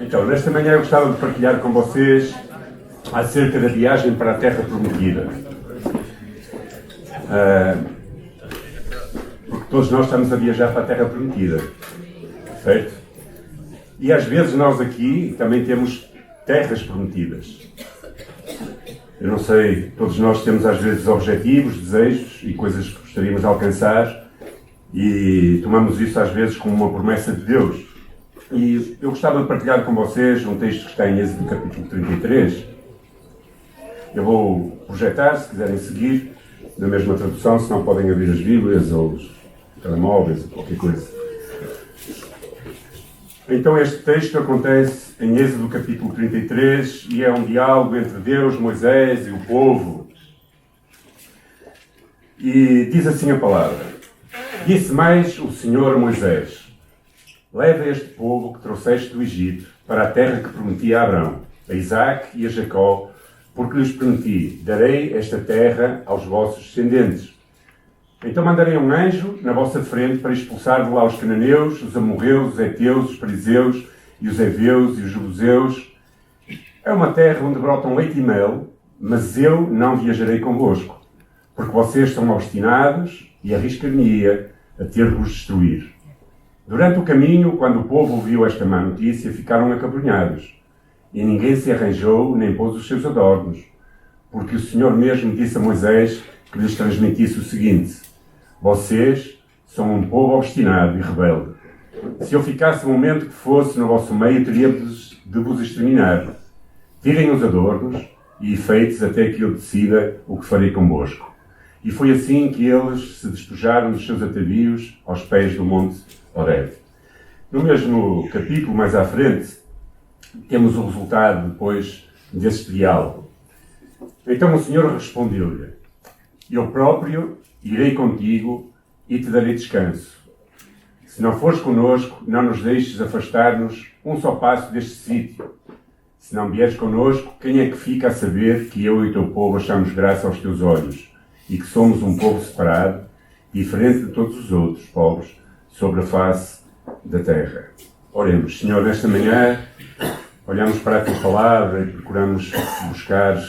Então, nesta manhã eu gostava de partilhar com vocês acerca da viagem para a Terra Prometida. Porque todos nós estamos a viajar para a Terra Prometida, certo? E às vezes nós aqui também temos terras prometidas. Eu não sei, todos nós temos às vezes objetivos, desejos e coisas que gostaríamos de alcançar e tomamos isso às vezes como uma promessa de Deus. E eu gostava de partilhar com vocês um texto que está em Êxodo capítulo 33. Eu vou projetar, se quiserem seguir, na mesma tradução, se não podem abrir as Bíblias ou os telemóveis ou qualquer coisa. Então este texto acontece em Êxodo capítulo 33 e é um diálogo entre Deus, Moisés e o povo. E diz assim a palavra: Disse mais o Senhor a Moisés: Leva este povo que trouxeste do Egito para a terra que prometi a Abrão, a Isaque e a Jacó, porque lhes prometi: darei esta terra aos vossos descendentes. Então mandarei um anjo na vossa frente para expulsar de lá os cananeus, os amorreus, os heteus, os perizeus e os heveus e os jebuseus. É uma terra onde brotam leite e mel, mas eu não viajarei convosco, porque vocês são obstinados e arriscar-me-ia a ter de vos destruir. Durante o caminho, quando o povo ouviu esta má notícia, ficaram acabrunhados, e ninguém se arranjou nem pôs os seus adornos, porque o Senhor mesmo disse a Moisés que lhes transmitisse o seguinte: vocês são um povo obstinado e rebelde. Se eu ficasse o momento que fosse no vosso meio, teria de vos exterminar. Tirem os adornos e efeitos até que eu decida o que farei convosco. E foi assim que eles se despojaram dos seus atavios aos pés do monte Horeb. No mesmo capítulo, mais à frente, temos o resultado depois deste diálogo. Então o Senhor respondeu-lhe: Eu próprio irei contigo e te darei descanso. Se não fores conosco, não nos deixes afastar-nos um só passo deste sítio. Se não vieres conosco, quem é que fica a saber que eu e o teu povo achamos graça aos teus olhos e que somos um povo separado, diferente de todos os outros povos sobre a face da terra? Oremos. Senhor, nesta manhã olhamos para a tua palavra e procuramos buscar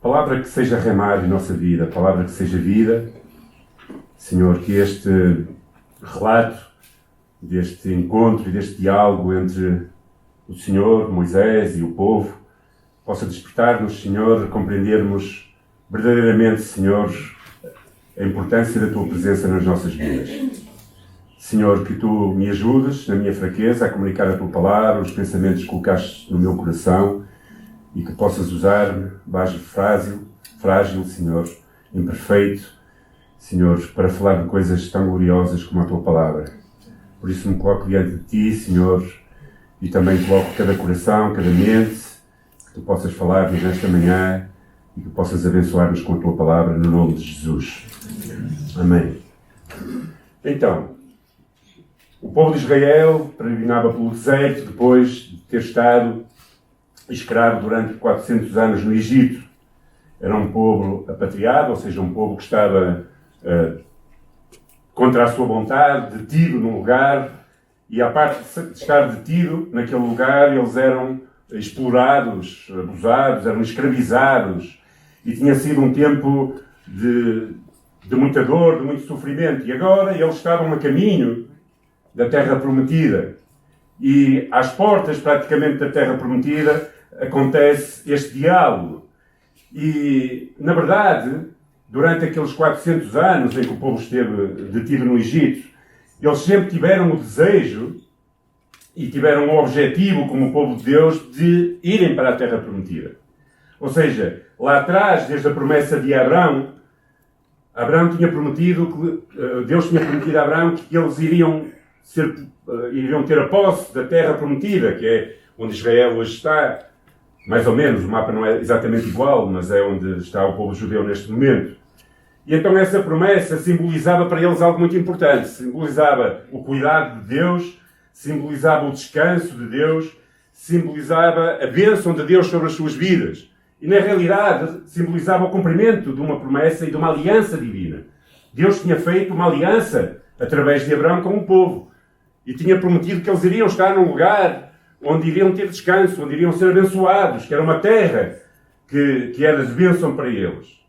palavra que seja remar em nossa vida, palavra que seja vida. Senhor, que este relato deste encontro e deste diálogo entre o Senhor, Moisés e o povo possa despertar-nos, Senhor, a compreendermos verdadeiramente, Senhor, a importância da tua presença nas nossas vidas. Senhor, que tu me ajudes na minha fraqueza a comunicar a tua palavra, os pensamentos que colocaste no meu coração, e que possas usar-me, vaso frágil, Senhor, imperfeito, Senhor, para falar de coisas tão gloriosas como a tua palavra. Por isso me coloco diante de ti, Senhor, e também coloco cada coração, cada mente, que tu possas falar-nos nesta manhã e que possas abençoar-nos com a tua palavra, no nome de Jesus. Amém. Então, o povo de Israel peregrinava pelo deserto depois de ter estado escravo durante 400 anos no Egito. Era um povo apatriado, ou seja, um povo que estava contra a sua vontade, detido num lugar, e à parte de estar detido naquele lugar, eles eram explorados, abusados, eram escravizados, e tinha sido um tempo de muita dor, de muito sofrimento. E agora eles estavam a caminho da Terra Prometida. E às portas, praticamente, da Terra Prometida, acontece este diálogo. E, na verdade, durante aqueles 400 anos em que o povo esteve detido no Egito, eles sempre tiveram o desejo e tiveram o objetivo, como o povo de Deus, de irem para a Terra Prometida. Ou seja, lá atrás, desde a promessa de Abrão, tinha prometido, Deus tinha prometido a Abrão que eles iriam ter a posse da Terra Prometida, que é onde Israel hoje está. Mais ou menos, o mapa não é exatamente igual, mas é onde está o povo judeu neste momento. E então essa promessa simbolizava para eles algo muito importante. Simbolizava o cuidado de Deus, simbolizava o descanso de Deus, simbolizava a bênção de Deus sobre as suas vidas. E na realidade simbolizava o cumprimento de uma promessa e de uma aliança divina. Deus tinha feito uma aliança através de Abraão com o povo. E tinha prometido que eles iriam estar num lugar onde iriam ter descanso, onde iriam ser abençoados, que era uma terra que era de bênção para eles.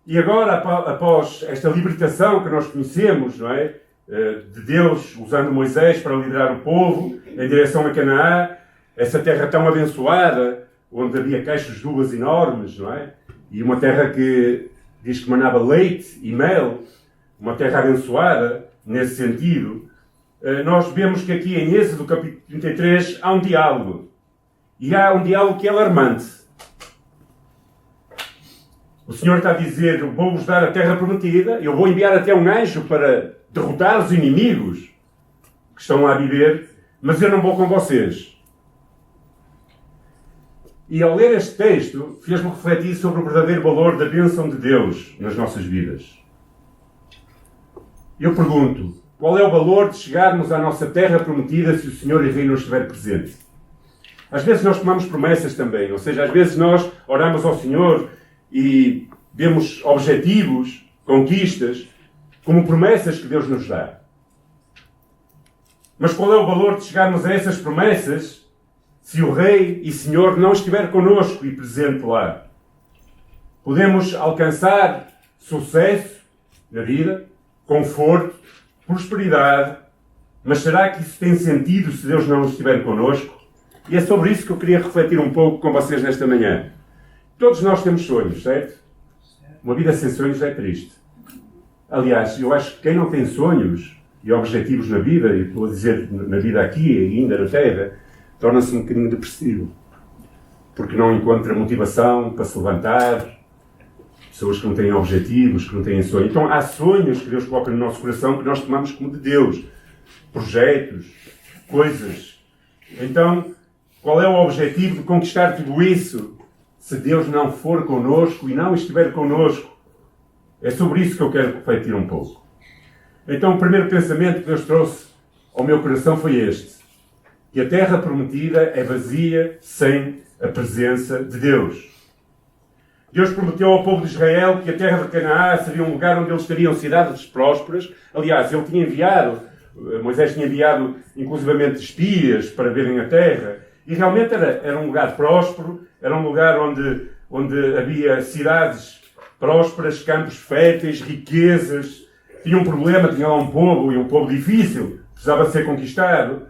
E agora, após esta libertação que nós conhecemos, não é? De Deus usando Moisés para liderar o povo em direção a Canaã, essa terra tão abençoada, onde havia caixas de uvas enormes, não é? E uma terra que diz que manava leite e mel, uma terra abençoada nesse sentido. Nós vemos que aqui em Êxodo capítulo 33 há um diálogo. E há um diálogo que é alarmante. O Senhor está a dizer, vou-vos dar a terra prometida, eu vou enviar até um anjo para derrotar os inimigos que estão lá a viver, mas eu não vou com vocês. E ao ler este texto, fez-me refletir sobre o verdadeiro valor da bênção de Deus nas nossas vidas. Eu pergunto, qual é o valor de chegarmos à nossa terra prometida se o Senhor e Rei não estiver presente? Às vezes nós tomamos promessas também, ou seja, às vezes nós oramos ao Senhor e vemos objetivos, conquistas, como promessas que Deus nos dá. Mas qual é o valor de chegarmos a essas promessas se o Rei e Senhor não estiver connosco e presente lá? Podemos alcançar sucesso na vida, conforto, prosperidade, mas será que isso tem sentido se Deus não estiver connosco? E é sobre isso que eu queria refletir um pouco com vocês nesta manhã. Todos nós temos sonhos, certo? Uma vida sem sonhos é triste. Aliás, eu acho que quem não tem sonhos e objetivos na vida, e estou a dizer na vida aqui e ainda na Terra, torna-se um bocadinho depressivo. Porque não encontra motivação para se levantar, pessoas que não têm objetivos, que não têm sonhos. Então há sonhos que Deus coloca no nosso coração que nós tomamos como de Deus. Projetos, coisas. Então, qual é o objetivo de conquistar tudo isso se Deus não for connosco e não estiver connosco? É sobre isso que eu quero refletir um pouco. Então o primeiro pensamento que Deus trouxe ao meu coração foi este. Que a terra prometida é vazia sem a presença de Deus. Deus prometeu ao povo de Israel que a terra de Canaã seria um lugar onde eles teriam cidades prósperas. Aliás, ele tinha enviado, Moisés tinha enviado inclusivamente espias para verem a terra. E realmente era um lugar próspero, era um lugar onde havia cidades prósperas, campos férteis, riquezas. Tinha um problema, tinha lá um povo difícil, precisava ser conquistado.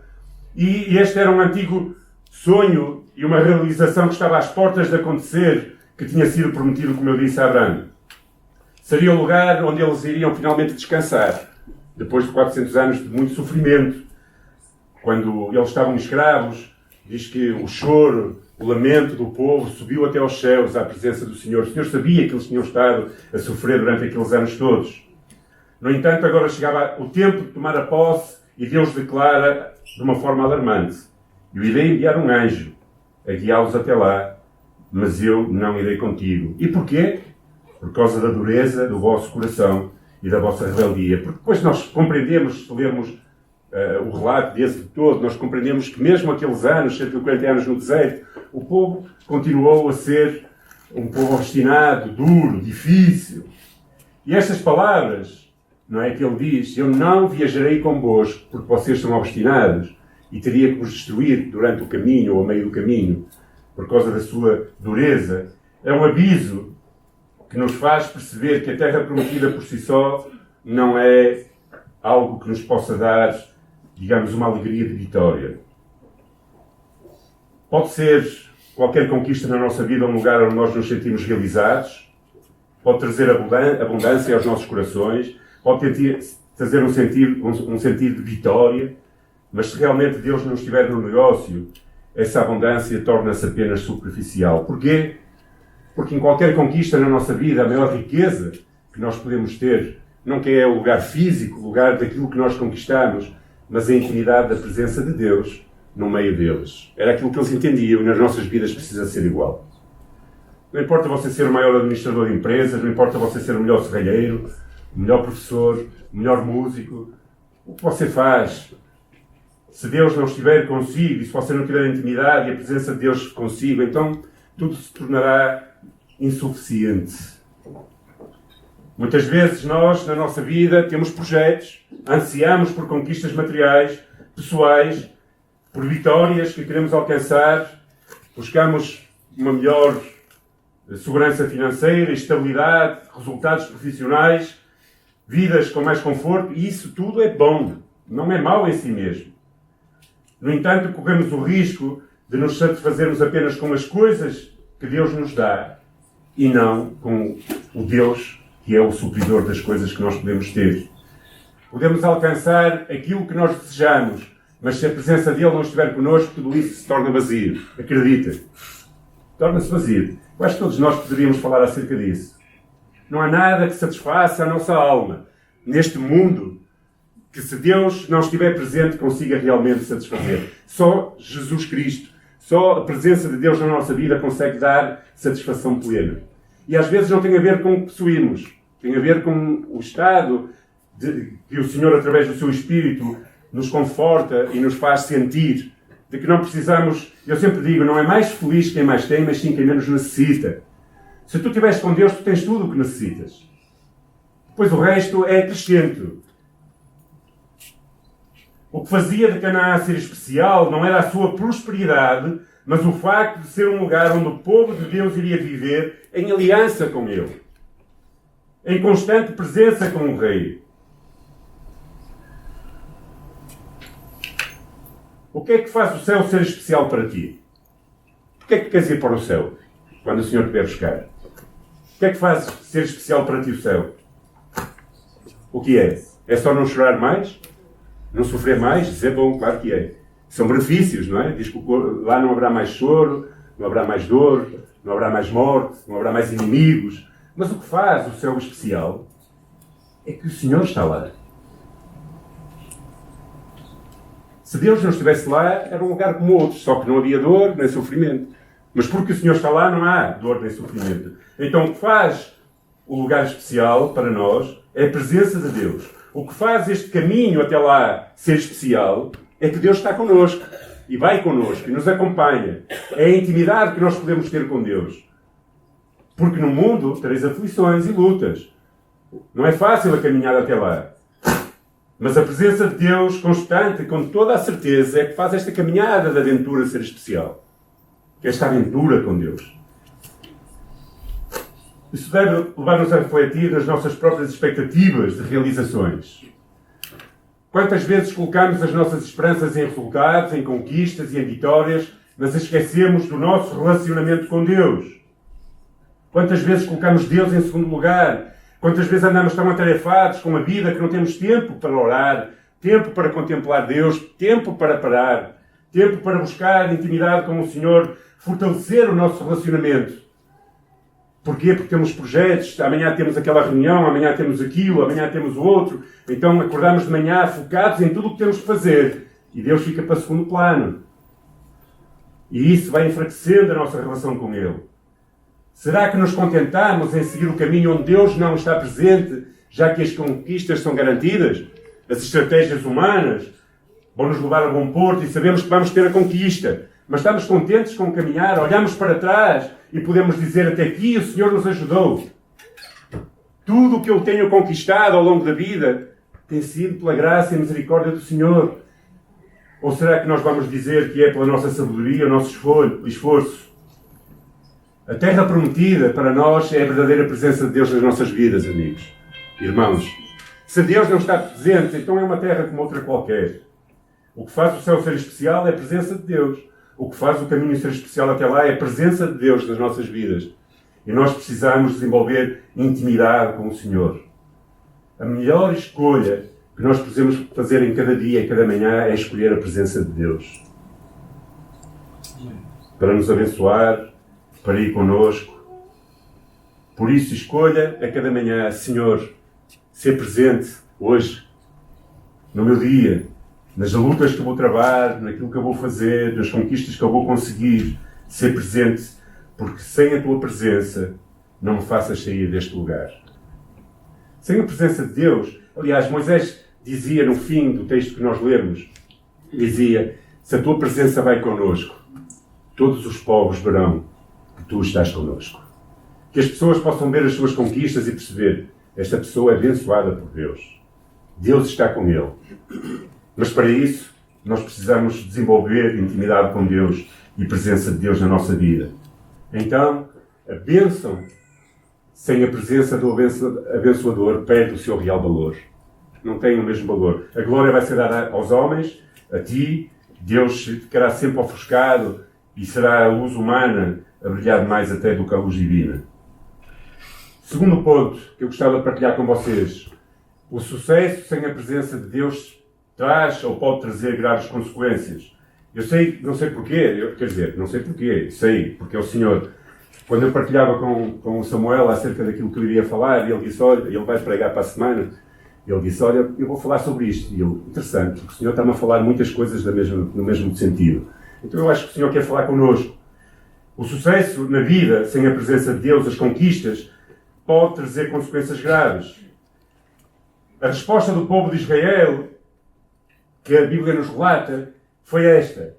E este era um antigo sonho e uma realização que estava às portas de acontecer, que tinha sido prometido, como eu disse a Abraão. Seria o lugar onde eles iriam finalmente descansar, depois de 400 anos de muito sofrimento. Quando eles estavam escravos, diz que o choro, o lamento do povo subiu até aos céus à presença do Senhor. O Senhor sabia que eles tinham estado a sofrer durante aqueles anos todos. No entanto, agora chegava o tempo de tomar a posse e Deus declara de uma forma alarmante: eu irei enviar um anjo a guiá-los até lá, mas eu não irei contigo. E porquê? Por causa da dureza do vosso coração e da vossa rebeldia. Porque depois nós compreendemos, se lermos o relato desse todo, nós compreendemos que mesmo aqueles anos, 140 anos no deserto, o povo continuou a ser um povo obstinado, duro, difícil. E estas palavras, não é que ele diz: eu não viajarei convosco porque vocês são obstinados e teria que vos destruir durante o caminho ou ao meio do caminho por causa da sua dureza. É um aviso que nos faz perceber que a terra prometida por si só não é algo que nos possa dar, digamos, uma alegria de vitória. Pode ser qualquer conquista na nossa vida um lugar onde nós nos sentimos realizados, pode trazer abundância aos nossos corações, pode trazer um sentido de vitória, mas se realmente Deus não estiver no negócio, essa abundância torna-se apenas superficial. Porquê? Porque em qualquer conquista na nossa vida, a maior riqueza que nós podemos ter não que é o lugar físico, o lugar daquilo que nós conquistamos, mas a intimidade da presença de Deus no meio deles. Era aquilo que eles entendiam e nas nossas vidas precisa ser igual. Não importa você ser o maior administrador de empresas, não importa você ser o melhor serralheiro, o melhor professor, o melhor músico. O que você faz, se Deus não estiver consigo e se você não tiver intimidade e a presença de Deus consigo, então tudo se tornará insuficiente. Muitas vezes nós, na nossa vida, temos projetos, ansiamos por conquistas materiais, pessoais, por vitórias que queremos alcançar, buscamos uma melhor segurança financeira, estabilidade, resultados profissionais, vidas com mais conforto, e isso tudo é bom, não é mau em si mesmo. No entanto, corremos o risco de nos satisfazermos apenas com as coisas que Deus nos dá e não com o Deus que é o supridor das coisas que nós podemos ter. Podemos alcançar aquilo que nós desejamos, mas se a presença dele não estiver connosco, tudo isso se torna vazio. Acredita? Torna-se vazio. Eu acho que todos nós poderíamos falar acerca disso. Não há nada que satisfaça a nossa alma neste mundo que, se Deus não estiver presente, consiga realmente satisfazer. Só Jesus Cristo, só a presença de Deus na nossa vida consegue dar satisfação plena. E às vezes não tem a ver com o que possuímos, tem a ver com o estado que o Senhor, através do seu Espírito, nos conforta e nos faz sentir de que não precisamos. Eu sempre digo, não é mais feliz quem mais tem, mas sim quem menos necessita. Se tu estiveres com Deus, tu tens tudo o que necessitas. Depois o resto é acrescento. O que fazia de Canaã ser especial não era a sua prosperidade, mas o facto de ser um lugar onde o povo de Deus iria viver em aliança com Ele, em constante presença com o Rei. O que é que faz o céu ser especial para ti? Porquê é que queres ir para o céu quando o Senhor te vier buscar? O que é que faz ser especial para ti o céu? O que é? É só não chorar mais? Não sofrer mais? Isso é bom, claro que é. São benefícios, não é? Diz que lá não haverá mais choro, não haverá mais dor, não haverá mais morte, não haverá mais inimigos. Mas o que faz o céu especial é que o Senhor está lá. Se Deus não estivesse lá, era um lugar como outros, só que não havia dor nem sofrimento. Mas porque o Senhor está lá, não há dor nem sofrimento. Então o que faz o lugar especial para nós é a presença de Deus. O que faz este caminho até lá ser especial é que Deus está connosco e vai connosco e nos acompanha. É a intimidade que nós podemos ter com Deus. Porque no mundo tereis aflições e lutas. Não é fácil a caminhada até lá. Mas a presença de Deus constante, com toda a certeza, é que faz esta caminhada de aventura ser especial. Esta aventura com Deus. Isso deve levar-nos a refletir nas nossas próprias expectativas de realizações. Quantas vezes colocamos as nossas esperanças em resultados, em conquistas e em vitórias, mas esquecemos do nosso relacionamento com Deus? Quantas vezes colocamos Deus em segundo lugar? Quantas vezes andamos tão atarefados com a vida que não temos tempo para orar, tempo para contemplar Deus, tempo para parar, tempo para buscar intimidade com o Senhor, fortalecer o nosso relacionamento? Porquê? Porque temos projetos, amanhã temos aquela reunião, amanhã temos aquilo, amanhã temos o outro. Então acordamos de manhã focados em tudo o que temos que fazer. E Deus fica para segundo plano. E isso vai enfraquecendo a nossa relação com Ele. Será que nos contentamos em seguir o caminho onde Deus não está presente, já que as conquistas são garantidas? As estratégias humanas vão nos levar a bom porto e sabemos que vamos ter a conquista. Mas estamos contentes com o caminhar, olhamos para trás e podemos dizer, até aqui o Senhor nos ajudou. Tudo o que eu tenho conquistado ao longo da vida tem sido pela graça e misericórdia do Senhor. Ou será que nós vamos dizer que é pela nossa sabedoria, o nosso esforço? A terra prometida para nós é a verdadeira presença de Deus nas nossas vidas, amigos, irmãos. Se Deus não está presente, então é uma terra como outra qualquer. O que faz o céu ser especial é a presença de Deus. O que faz o caminho ser especial até lá é a presença de Deus nas nossas vidas. E nós precisamos desenvolver intimidade com o Senhor. A melhor escolha que nós podemos fazer em cada dia, em cada manhã, é escolher a presença de Deus. Para nos abençoar, para ir connosco. Por isso, escolha a cada manhã, Senhor, ser presente hoje, no meu dia, nas lutas que eu vou travar, naquilo que eu vou fazer, nas conquistas que eu vou conseguir, ser presente, porque sem a tua presença não me faças sair deste lugar. Sem a presença de Deus, aliás, Moisés dizia no fim do texto que nós lemos, dizia, se a tua presença vai connosco, todos os povos verão que tu estás connosco. Que as pessoas possam ver as suas conquistas e perceber, esta pessoa é abençoada por Deus. Deus está com ele. Mas para isso, nós precisamos desenvolver intimidade com Deus e presença de Deus na nossa vida. Então, a bênção sem a presença do abençoador perde o seu real valor. Não tem o mesmo valor. A glória vai ser dada aos homens, a ti. Deus ficará sempre ofuscado e será a luz humana a brilhar mais até do que a luz divina. Segundo ponto que eu gostava de partilhar com vocês. O sucesso sem a presença de Deus traz ou pode trazer graves consequências. Eu sei, não sei porquê, não sei porquê, sei, porque é o Senhor. Quando eu partilhava com o Samuel acerca daquilo que eu iria falar, ele disse, olha, ele vai pregar para a semana, ele disse, olha, eu vou falar sobre isto. E eu, interessante, porque o Senhor está-me a falar muitas coisas no mesmo sentido. Então eu acho que o Senhor quer falar connosco. O sucesso na vida, sem a presença de Deus, as conquistas, pode trazer consequências graves. A resposta do povo de Israel, que a Bíblia nos relata, foi esta.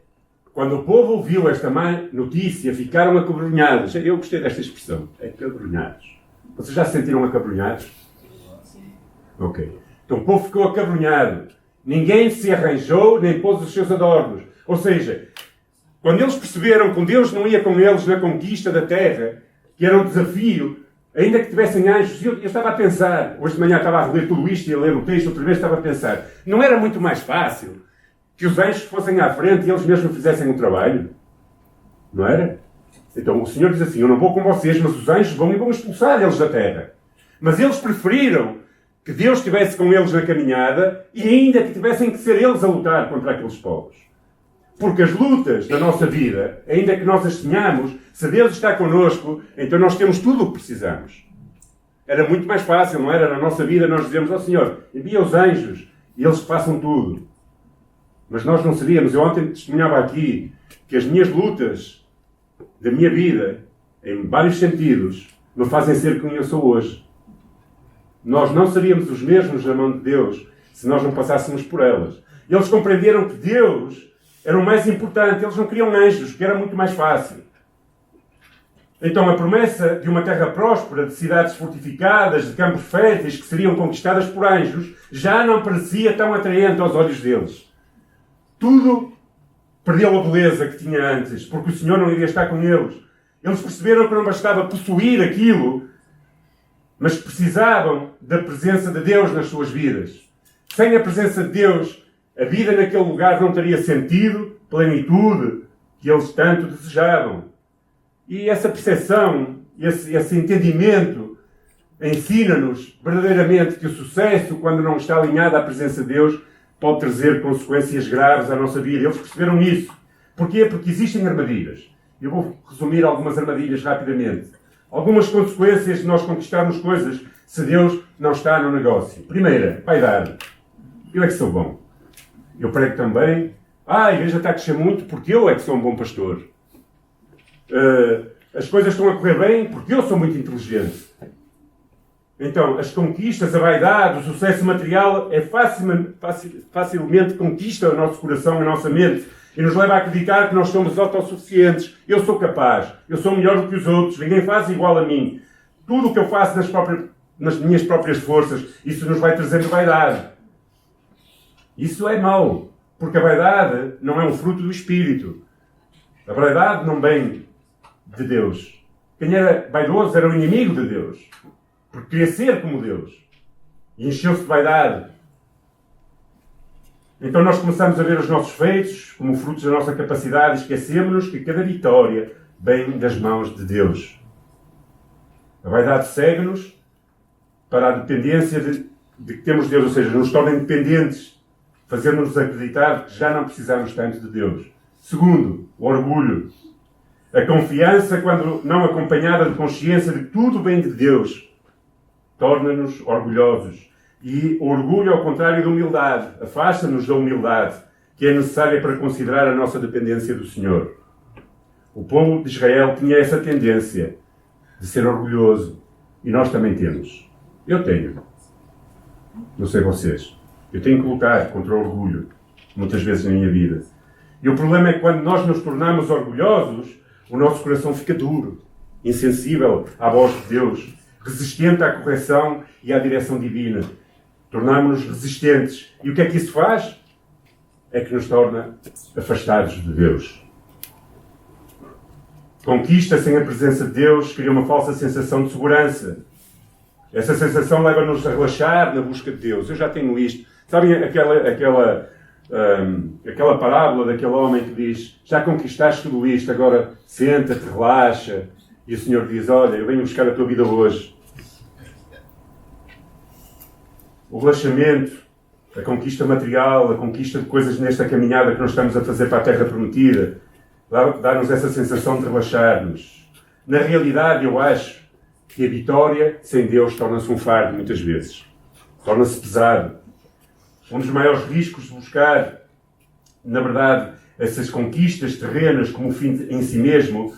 Quando o povo ouviu esta má notícia, ficaram acabrunhados. Eu gostei desta expressão, acabrunhados. Vocês já se sentiram acabrunhados? Ok. Então o povo ficou acabrunhado. Ninguém se arranjou, nem pôs os seus adornos. Ou seja, quando eles perceberam que Deus não ia com eles na conquista da terra, que era um desafio, ainda que tivessem anjos, eu estava a pensar, hoje de manhã estava a ler tudo isto e a ler o texto, outra vez estava a pensar, não era muito mais fácil que os anjos fossem à frente e eles mesmos fizessem o trabalho? Não era? Então o Senhor diz assim, eu não vou com vocês, mas os anjos vão e vão expulsar eles da terra. Mas eles preferiram que Deus estivesse com eles na caminhada e ainda que tivessem que ser eles a lutar contra aqueles povos. Porque as lutas da nossa vida, ainda que nós as tenhamos, se Deus está connosco, então nós temos tudo o que precisamos. Era muito mais fácil, não era? Na nossa vida nós dizemos, ó Senhor, envia os anjos e eles façam tudo. Mas nós não seríamos. Eu ontem testemunhava aqui que as minhas lutas da minha vida, em vários sentidos, me fazem ser quem eu sou hoje. Nós não seríamos os mesmos na mão de Deus se nós não passássemos por elas. E eles compreenderam que Deus era o mais importante. Eles não queriam anjos, que era muito mais fácil. Então a promessa de uma terra próspera, de cidades fortificadas, de campos férteis que seriam conquistadas por anjos, já não parecia tão atraente aos olhos deles. Tudo perdeu a beleza que tinha antes, porque o Senhor não iria estar com eles. Eles perceberam que não bastava possuir aquilo, mas que precisavam da presença de Deus nas suas vidas. Sem a presença de Deus, a vida naquele lugar não teria sentido, plenitude, que eles tanto desejavam. E essa percepção, esse entendimento, ensina-nos verdadeiramente que o sucesso, quando não está alinhado à presença de Deus, pode trazer consequências graves à nossa vida. Eles perceberam isso. Porquê? Porque existem armadilhas. Eu vou resumir algumas armadilhas rapidamente. Algumas consequências de nós conquistarmos coisas se Deus não está no negócio. Primeira, vaidade. Eu é que sou bom. Eu prego também. A igreja está a crescer muito porque eu é que sou um bom pastor. As coisas estão a correr bem porque eu sou muito inteligente. Então, as conquistas, a vaidade, o sucesso material facilmente conquista o nosso coração, a nossa mente e nos leva a acreditar que nós somos autossuficientes. Eu sou capaz, eu sou melhor do que os outros, ninguém faz igual a mim. Tudo o que eu faço nas minhas próprias forças, isso nos vai trazendo vaidade. Isso é mau, porque a vaidade não é um fruto do Espírito. A vaidade não vem de Deus. Quem era vaidoso era o inimigo de Deus. Porque queria ser como Deus. E encheu-se de vaidade. Então nós começamos a ver os nossos feitos como frutos da nossa capacidade e esquecemos-nos que cada vitória vem das mãos de Deus. A vaidade segue-nos para a dependência de que temos Deus, ou seja, nos torna independentes, fazendo-nos acreditar que já não precisamos tanto de Deus. Segundo, o orgulho. A confiança, quando não acompanhada de consciência de que tudo vem de Deus, torna-nos orgulhosos. E o orgulho, ao contrário da humildade, afasta-nos da humildade, que é necessária para considerar a nossa dependência do Senhor. O povo de Israel tinha essa tendência de ser orgulhoso. E nós também temos. Eu tenho. Não sei vocês. Eu tenho que lutar contra o orgulho, muitas vezes na minha vida. E o problema é que quando nós nos tornamos orgulhosos, o nosso coração fica duro, insensível à voz de Deus, resistente à correção e à direção divina. Tornamos-nos resistentes. E o que é que isso faz? é que nos torna afastados de Deus. Conquista sem a presença de Deus cria uma falsa sensação de segurança. Essa sensação leva-nos a relaxar na busca de Deus. Eu já tenho isto. Sabem aquela parábola daquele homem que diz: já conquistaste tudo isto, agora senta-te, relaxa. E o Senhor diz: olha, eu venho buscar a tua vida hoje. O relaxamento, a conquista material, a conquista de coisas nesta caminhada que nós estamos a fazer para a Terra Prometida, dá-nos essa sensação de relaxar-nos. Na realidade, eu acho que a vitória sem Deus torna-se um fardo, muitas vezes. Torna-se pesado. Um dos maiores riscos de buscar, na verdade, essas conquistas terrenas como o fim em si mesmo,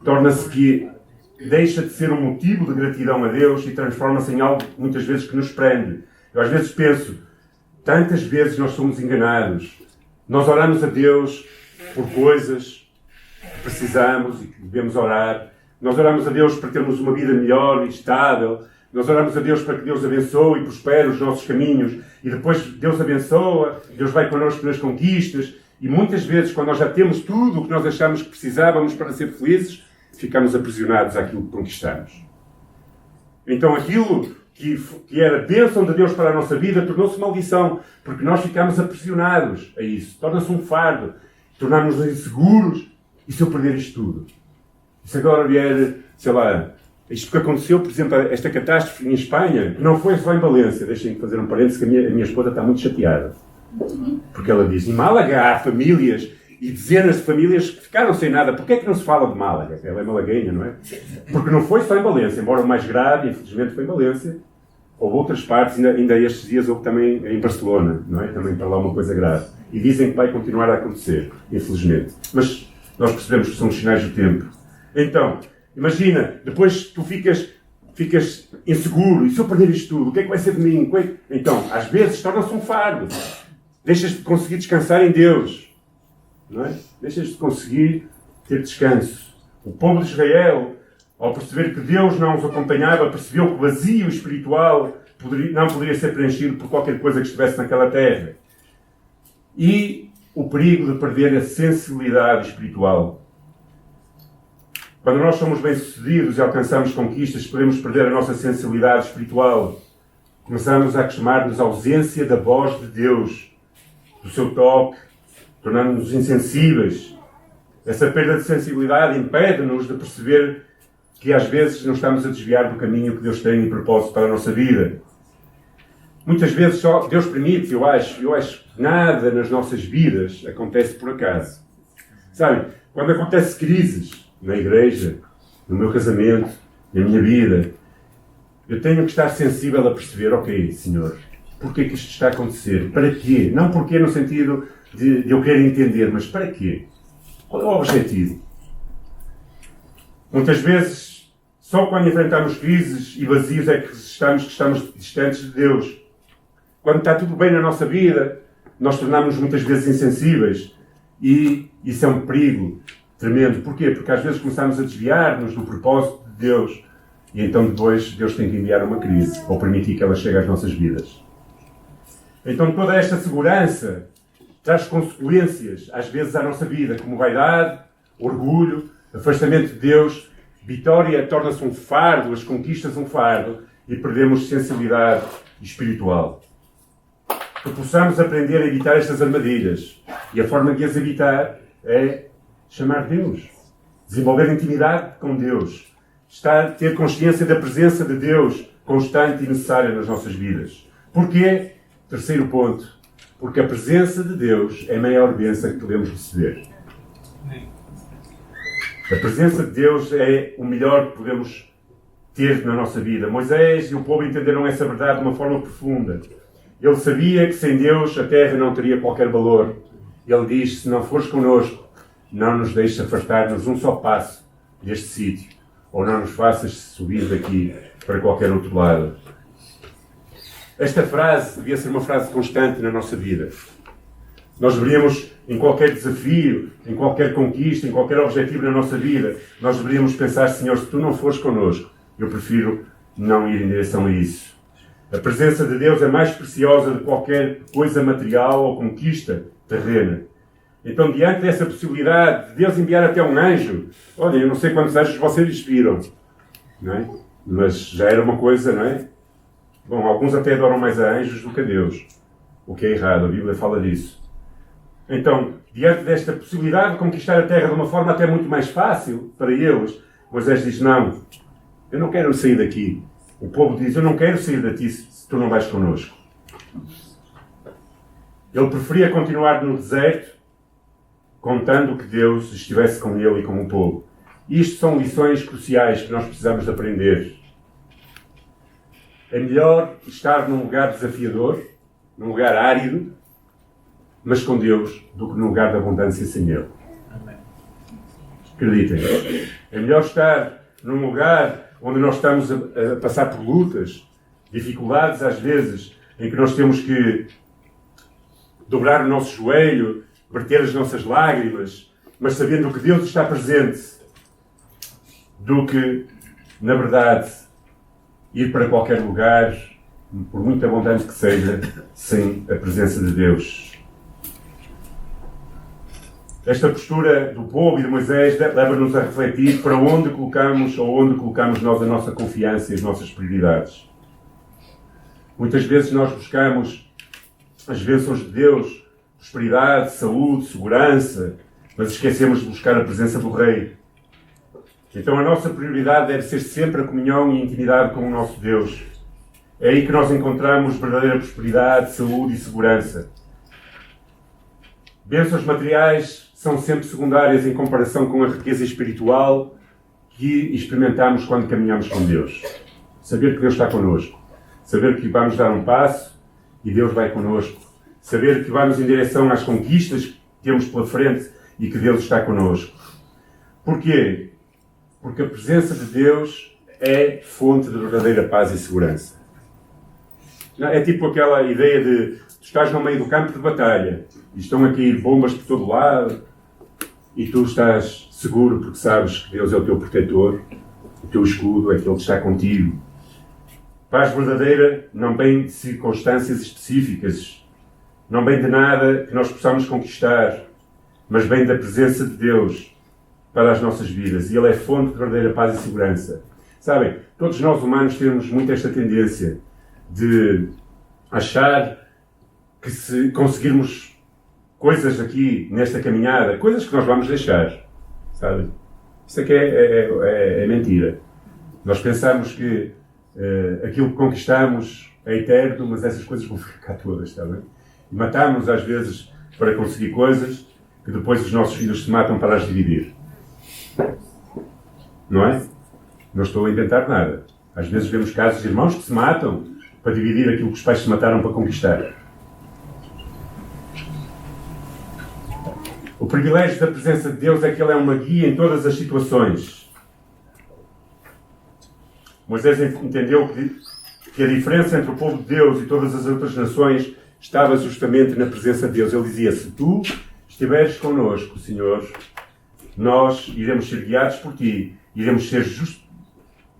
torna-se que deixa de ser um motivo de gratidão a Deus e transforma-se em algo, muitas vezes, que nos prende. Eu às vezes penso, tantas vezes nós somos enganados. Nós oramos a Deus por coisas que precisamos e que devemos orar. Nós oramos a Deus para termos uma vida melhor e estável. Nós oramos a Deus para que Deus abençoe e prospere os nossos caminhos. E depois Deus abençoa, Deus vai connosco nas conquistas. E muitas vezes, quando nós já temos tudo o que nós achamos que precisávamos para ser felizes, ficamos aprisionados àquilo que conquistamos. Então aquilo que era bênção de Deus para a nossa vida tornou-se maldição, porque nós ficamos aprisionados a isso. Torna-se um fardo. Tornamos-nos inseguros. E se eu perder isto tudo? E se agora vier, sei lá, isto que aconteceu, por exemplo, esta catástrofe em Espanha, que não foi só em Valência, deixem-me fazer um parênteses, que a minha esposa está muito chateada. Porque ela diz, em Málaga há famílias e dezenas de famílias que ficaram sem nada. Porquê é que não se fala de Málaga? Ela é malaguenha, não é? Porque não foi só em Valência, embora o mais grave, infelizmente, foi em Valência. Houve outras partes, ainda estes dias houve também em Barcelona, não é? Também para lá uma coisa grave. E dizem que vai continuar a acontecer, infelizmente. Mas nós percebemos que são os sinais do tempo. Então, imagina, depois tu ficas inseguro, e se eu perder isto tudo, o que é que vai ser de mim? Então, às vezes, torna-se um fardo. Deixas de conseguir descansar em Deus. Não é? Deixas de conseguir ter descanso. O povo de Israel, ao perceber que Deus não os acompanhava, percebeu que o vazio espiritual não poderia ser preenchido por qualquer coisa que estivesse naquela terra. E o perigo de perder a sensibilidade espiritual. Quando nós somos bem-sucedidos e alcançamos conquistas, podemos perder a nossa sensibilidade espiritual. Começamos a acostumar-nos à ausência da voz de Deus, do seu toque, tornando-nos insensíveis. Essa perda de sensibilidade impede-nos de perceber que às vezes não estamos a desviar do caminho que Deus tem em propósito para a nossa vida. Muitas vezes só Deus permite, eu acho que nada nas nossas vidas acontece por acaso. Sabe, quando acontecem crises na igreja, no meu casamento, na minha vida, eu tenho que estar sensível a perceber, ok, Senhor, porquê que isto está a acontecer? Para quê? Não porquê no sentido de eu querer entender, mas para quê? Qual é o objetivo? Muitas vezes, só quando enfrentamos crises e vazios é que estamos distantes de Deus. Quando está tudo bem na nossa vida, nós tornamos-nos muitas vezes insensíveis. E isso é um perigo tremendo. Porquê? Porque às vezes começamos a desviar-nos do propósito de Deus. E então depois Deus tem que enviar uma crise, ou permitir que ela chegue às nossas vidas. Então toda esta segurança traz consequências, às vezes, à nossa vida, como vaidade, orgulho, afastamento de Deus. Vitória torna-se um fardo, as conquistas um fardo, e perdemos sensibilidade espiritual. Que possamos aprender a evitar estas armadilhas. E a forma de as evitar é chamar Deus. Desenvolver intimidade com Deus. Ter consciência da presença de Deus constante e necessária nas nossas vidas. Porquê? Terceiro ponto. Porque a presença de Deus é a maior bênção que podemos receber. A presença de Deus é o melhor que podemos ter na nossa vida. Moisés e o povo entenderam essa verdade de uma forma profunda. Ele sabia que sem Deus a terra não teria qualquer valor. Ele diz, se não fores connosco, não nos deixes afastar-nos um só passo deste sítio, ou não nos faças subir daqui para qualquer outro lado. Esta frase devia ser uma frase constante na nossa vida. Nós deveríamos, em qualquer desafio, em qualquer conquista, em qualquer objetivo na nossa vida, nós deveríamos pensar, Senhor, se tu não fores connosco, eu prefiro não ir em direção a isso. A presença de Deus é mais preciosa de qualquer coisa material ou conquista terrena. Então, diante dessa possibilidade de Deus enviar até um anjo, olha, eu não sei quantos anjos vocês viram, não é? Mas já era uma coisa, não é? Bom, alguns até adoram mais a anjos do que a Deus, o que é errado, a Bíblia fala disso. Então, diante desta possibilidade de conquistar a terra de uma forma até muito mais fácil para eles, Moisés diz, não, eu não quero sair daqui. O povo diz, eu não quero sair daqui se tu não vais connosco. Ele preferia continuar no deserto, contando que Deus estivesse com ele e com o povo. Isto são lições cruciais que nós precisamos de aprender. É melhor estar num lugar desafiador, num lugar árido, mas com Deus, do que num lugar de abundância sem Ele. Acreditem. É melhor estar num lugar onde nós estamos a passar por lutas, dificuldades às vezes, em que nós temos que dobrar o nosso joelho, verter as nossas lágrimas, mas sabendo que Deus está presente, do que, na verdade, ir para qualquer lugar, por muito abundante que seja, sem a presença de Deus. Esta postura do povo e de Moisés leva-nos a refletir para onde colocamos nós a nossa confiança e as nossas prioridades. Muitas vezes nós buscamos as bênçãos de Deus, prosperidade, saúde, segurança, mas esquecemos de buscar a presença do Rei. Então a nossa prioridade deve ser sempre a comunhão e a intimidade com o nosso Deus. É aí que nós encontramos verdadeira prosperidade, saúde e segurança. Bênçãos materiais são sempre secundárias em comparação com a riqueza espiritual que experimentamos quando caminhamos com Deus. Saber que Deus está connosco. Saber que vamos dar um passo e Deus vai connosco. Saber que vamos em direção às conquistas que temos pela frente e que Deus está connosco. Porquê? Porque a presença de Deus é fonte de verdadeira paz e segurança. É tipo aquela ideia de tu estás no meio do campo de batalha e estão a cair bombas por todo lado e tu estás seguro porque sabes que Deus é o teu protetor, o teu escudo, é aquele que está contigo. Paz verdadeira não vem de circunstâncias específicas, não vem de nada que nós possamos conquistar, mas vem da presença de Deus para as nossas vidas. E Ele é fonte de verdadeira paz e segurança. Sabem, todos nós humanos temos muito esta tendência de achar que se conseguirmos coisas aqui nesta caminhada, coisas que nós vamos deixar, sabe? Isso aqui é mentira. Nós pensamos que aquilo que conquistamos é eterno, mas essas coisas vão ficar todas, está bem? E matamos às vezes para conseguir coisas que depois os nossos filhos se matam para as dividir. Não é? Não estou a inventar nada. Às vezes vemos casos de irmãos que se matam para dividir aquilo que os pais se mataram para conquistar. O privilégio da presença de Deus é que Ele é uma guia em todas as situações. Moisés entendeu que a diferença entre o povo de Deus e todas as outras nações estava justamente na presença de Deus. Ele dizia, se tu estiveres connosco, Senhor, nós iremos ser guiados por Ti, iremos ser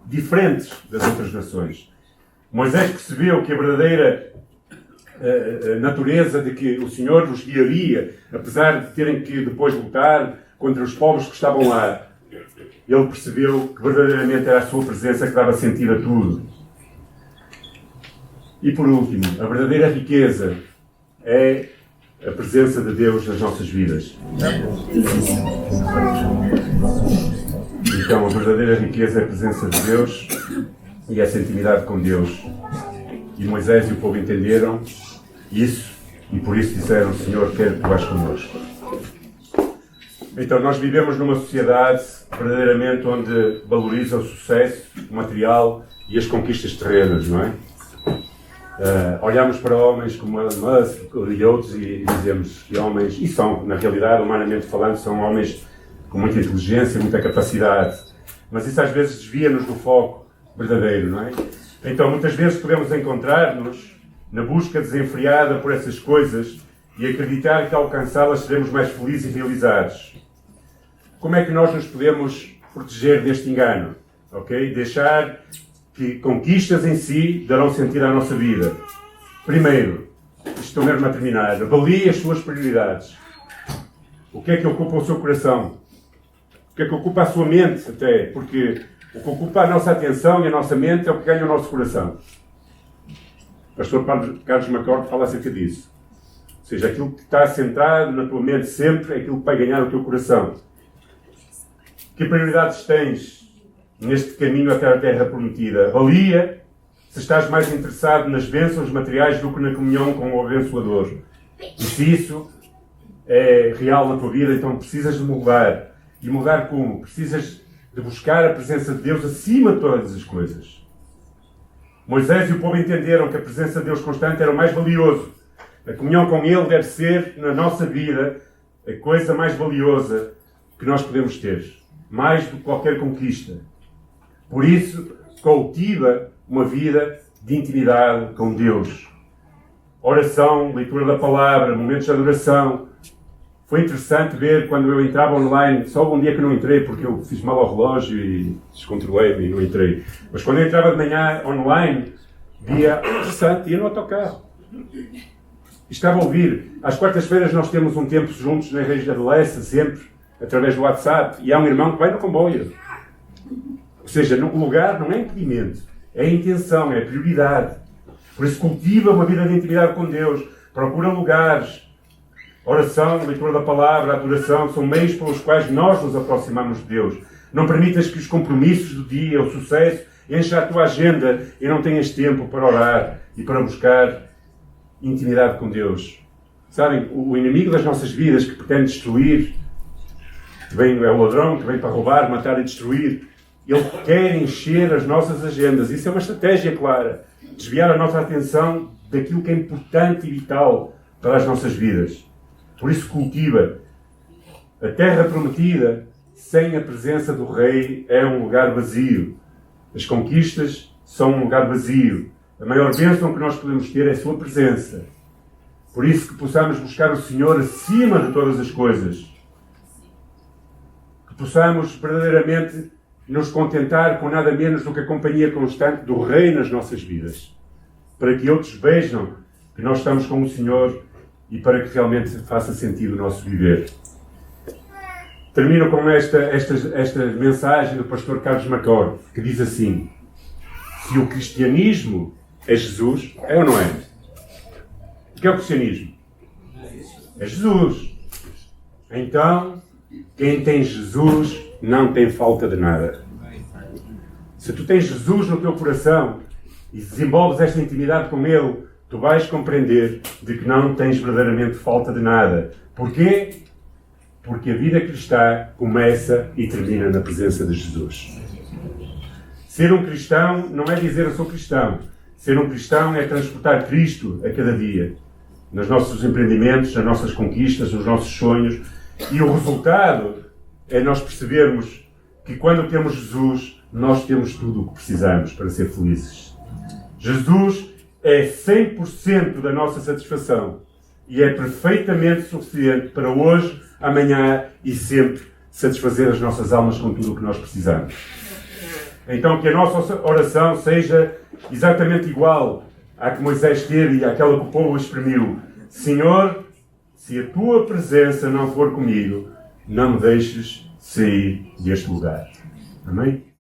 diferentes das outras nações. Moisés percebeu que a verdadeira natureza de que o Senhor os guiaria, apesar de terem que depois lutar contra os povos que estavam lá, ele percebeu que verdadeiramente era a sua presença que dava sentido a tudo. E por último, a verdadeira riqueza é a presença de Deus nas nossas vidas. Então, a verdadeira riqueza é a presença de Deus e essa intimidade com Deus. E Moisés e o povo entenderam isso e por isso disseram, Senhor, quero que tu vás connosco. Então, nós vivemos numa sociedade verdadeiramente onde valoriza o sucesso material e as conquistas terrenas, não é? Olhamos para homens como Elon Musk e outros e dizemos que homens, e são, na realidade, humanamente falando, são homens com muita inteligência, muita capacidade. Mas isso às vezes desvia-nos do foco verdadeiro, não é? Então, muitas vezes podemos encontrar-nos na busca desenfreada por essas coisas e acreditar que ao alcançá-las seremos mais felizes e realizados. Como é que nós nos podemos proteger deste engano? Ok? Deixar que conquistas em si darão sentido à nossa vida. Primeiro, estou mesmo a terminar, avalie as suas prioridades. O que é que ocupa o seu coração? O que é que ocupa a sua mente até? Porque o que ocupa a nossa atenção e a nossa mente é o que ganha o nosso coração. O pastor Carlos Macorde fala acerca disso. Ou seja, aquilo que está centrado na tua mente sempre é aquilo que vai ganhar o teu coração. Que prioridades tens neste caminho até a terra prometida? Avalia se estás mais interessado nas bênçãos materiais do que na comunhão com o abençoador. E se isso é real na tua vida, então precisas de mudar. E mudar como? Precisas de buscar a presença de Deus acima de todas as coisas. Moisés e o povo entenderam que a presença de Deus constante era o mais valioso. A comunhão com Ele deve ser, na nossa vida, a coisa mais valiosa que nós podemos ter. Mais do que qualquer conquista. Por isso, cultiva uma vida de intimidade com Deus. Oração, leitura da palavra, momentos de adoração. Foi interessante ver quando eu entrava online, só um dia que não entrei porque eu fiz mal ao relógio e descontrolei-me e não entrei. Mas quando eu entrava de manhã online, via interessante, ia no autocarro. E estava a ouvir. Às quartas-feiras nós temos um tempo juntos na Igreja da Lessa, sempre, através do WhatsApp, e há um irmão que vai no comboio. Ou seja, o lugar não é impedimento, é intenção, é prioridade. Por isso cultiva uma vida de intimidade com Deus, procura lugares. Oração, leitura da palavra, adoração, são meios pelos quais nós nos aproximamos de Deus. Não permitas que os compromissos do dia, o sucesso, encha a tua agenda e não tenhas tempo para orar e para buscar intimidade com Deus. Sabem, o inimigo das nossas vidas que pretende destruir, é o ladrão que vem para roubar, matar e destruir. Ele quer encher as nossas agendas. Isso é uma estratégia clara. Desviar a nossa atenção daquilo que é importante e vital para as nossas vidas. Por isso cultiva. A terra prometida, sem a presença do rei, é um lugar vazio. As conquistas são um lugar vazio. A maior bênção que nós podemos ter é a sua presença. Por isso que possamos buscar o Senhor acima de todas as coisas. Que possamos verdadeiramente nos contentar com nada menos do que a companhia constante do Rei nas nossas vidas. Para que outros vejam que nós estamos com o Senhor e para que realmente faça sentido o nosso viver. Termino com esta mensagem do pastor Carlos Macorde, que diz assim: se o cristianismo é Jesus, é ou não é? O que é o cristianismo? É Jesus. Então, quem tem Jesus não tem falta de nada. Se tu tens Jesus no teu coração e desenvolves esta intimidade com Ele, tu vais compreender de que não tens verdadeiramente falta de nada. Porquê? Porque a vida cristã começa e termina na presença de Jesus. Ser um cristão não é dizer eu sou cristão. Ser um cristão é transportar Cristo a cada dia. Nos nossos empreendimentos, nas nossas conquistas, nos nossos sonhos. E o resultado é nós percebermos que quando temos Jesus, nós temos tudo o que precisamos para ser felizes. Jesus é 100% da nossa satisfação e é perfeitamente suficiente para hoje, amanhã e sempre satisfazer as nossas almas com tudo o que nós precisamos. Então que a nossa oração seja exatamente igual à que Moisés teve e àquela que o povo exprimiu. Senhor, se a tua presença não for comigo, não me deixes sair deste lugar. Amém?